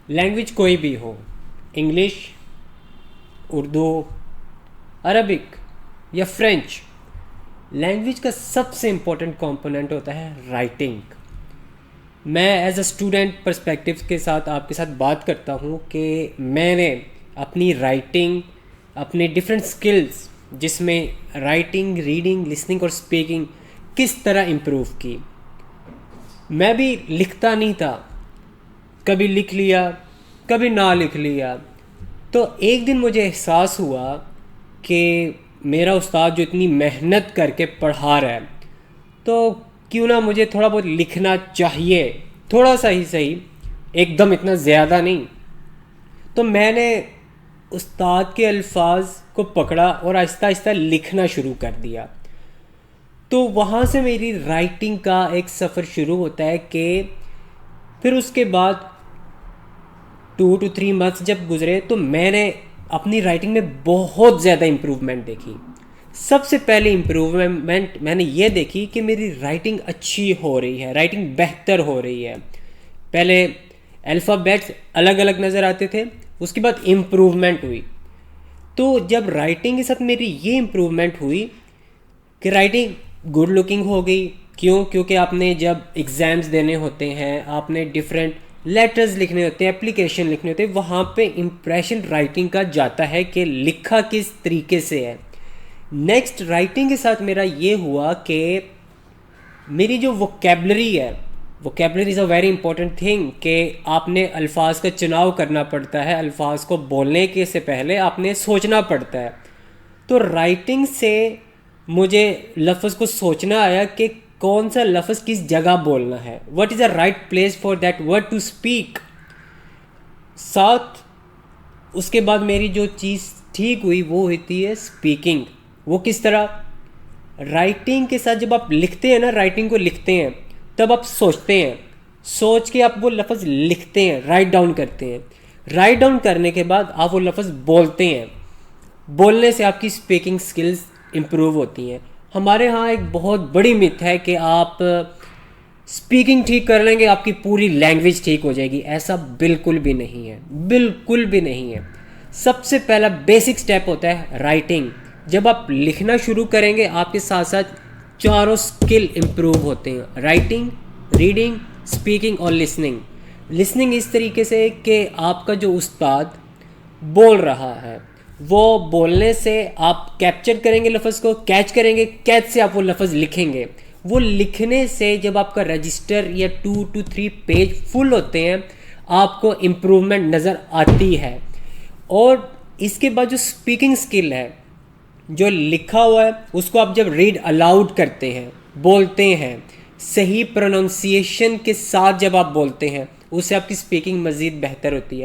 Language कोई भी हो, इंग्लिश, उर्दू, अरबिक या फ्रेंच, लैंग्वेज का सबसे इम्पोर्टेंट कंपोनेंट होता है राइटिंग। मैं एज अ स्टूडेंट पर्सपेक्टिव के साथ आपके साथ बात करता हूँ कि मैंने अपनी राइटिंग, अपने डिफरेंट स्किल्स जिसमें राइटिंग, रीडिंग, लिसनिंग और स्पीकिंग किस तरह इम्प्रूव की। मैं भी लिखता नहीं था, कभी लिख लिया, कभी ना लिख लिया। तो एक दिन मुझे एहसास हुआ कि मेरा उस्ताद जो इतनी मेहनत करके पढ़ा रहा है, तो क्यों ना मुझे थोड़ा बहुत लिखना चाहिए, थोड़ा सा ही सही, एकदम इतना ज़्यादा नहीं। तो मैंने उस्ताद के अल्फाज को पकड़ा और आहिस्ता आहिस्ता लिखना शुरू कर दिया। तो वहाँ से मेरी राइटिंग का एक सफ़र शुरू होता है कि फिर उसके बाद 2 to 3 months जब गुजरे तो मैंने अपनी राइटिंग में बहुत ज़्यादा इम्प्रूवमेंट देखी। सबसे पहले इम्प्रूवमेंट मैंने ये देखी कि मेरी राइटिंग अच्छी हो रही है, राइटिंग बेहतर हो रही है। पहले अल्फ़ाबेट्स अलग अलग नज़र आते थे, उसके बाद इम्प्रूवमेंट हुई। तो जब राइटिंग के साथ मेरी ये इम्प्रूवमेंट हुई कि राइटिंग गुड लुकिंग हो गई। क्यों? क्योंकि आपने जब एग्ज़ाम्स देने होते हैं, आपने डिफरेंट लेटर्स लिखने होते हैं, एप्लीकेशन लिखने होते हैं, वहाँ पे इम्प्रेशन राइटिंग का जाता है कि लिखा किस तरीके से है। नेक्स्ट राइटिंग के साथ मेरा ये हुआ कि मेरी जो वोकेबलरी है, vocabulary is a very important thing कि आपने अल्फाज का चुनाव करना पड़ता है। अल्फाज को बोलने के से पहले आपने सोचना पड़ता है। तो राइटिंग से मुझे लफ्ज़ को सोचना आया कि कौन सा लफ्ज़ किस जगह बोलना है, what is the right place for that word to speak. साथ उसके बाद मेरी जो चीज़ ठीक हुई वो होती है स्पीकिंग। वो किस तरह? राइटिंग के साथ जब आप लिखते हैं ना, राइटिंग को लिखते हैं, तब आप सोचते हैं, सोच के आप वो लफ्ज़ लिखते हैं, राइट डाउन करते हैं। राइट डाउन करने के बाद आप वो लफ्ज़ बोलते हैं। बोलने से आपकी स्पीकिंग स्किल्स इम्प्रूव होती हैं। हमारे यहाँ एक बहुत बड़ी मिथ है कि आप स्पीकिंग ठीक कर लेंगे आपकी पूरी लैंग्वेज ठीक हो जाएगी। ऐसा बिल्कुल भी नहीं है, बिल्कुल भी नहीं है। सबसे पहला बेसिक स्टेप होता है राइटिंग। जब आप लिखना शुरू करेंगे आपके साथ साथ चारों स्किल इम्प्रूव होते हैं, राइटिंग, रीडिंग, स्पीकिंग और लिसनिंग। लिसनिंग इस तरीके से कि आपका जो उस्ताद बोल रहा है वो बोलने से आप कैप्चर करेंगे, लफ्ज़ को कैच करेंगे, कैच से आप वो लफ्ज़ लिखेंगे। वो लिखने से जब आपका रजिस्टर या 2 to 3 पेज फुल होते हैं आपको इम्प्रूवमेंट नज़र आती है। और इसके बाद जो स्पीकिंग स्किल है, जो लिखा हुआ है उसको आप जब रीड अलाउड करते हैं, बोलते हैं, सही प्रोनाउंसिएशन के साथ जब आप बोलते हैं, उससे आपकी स्पीकिंग मज़ीद बेहतर होती है।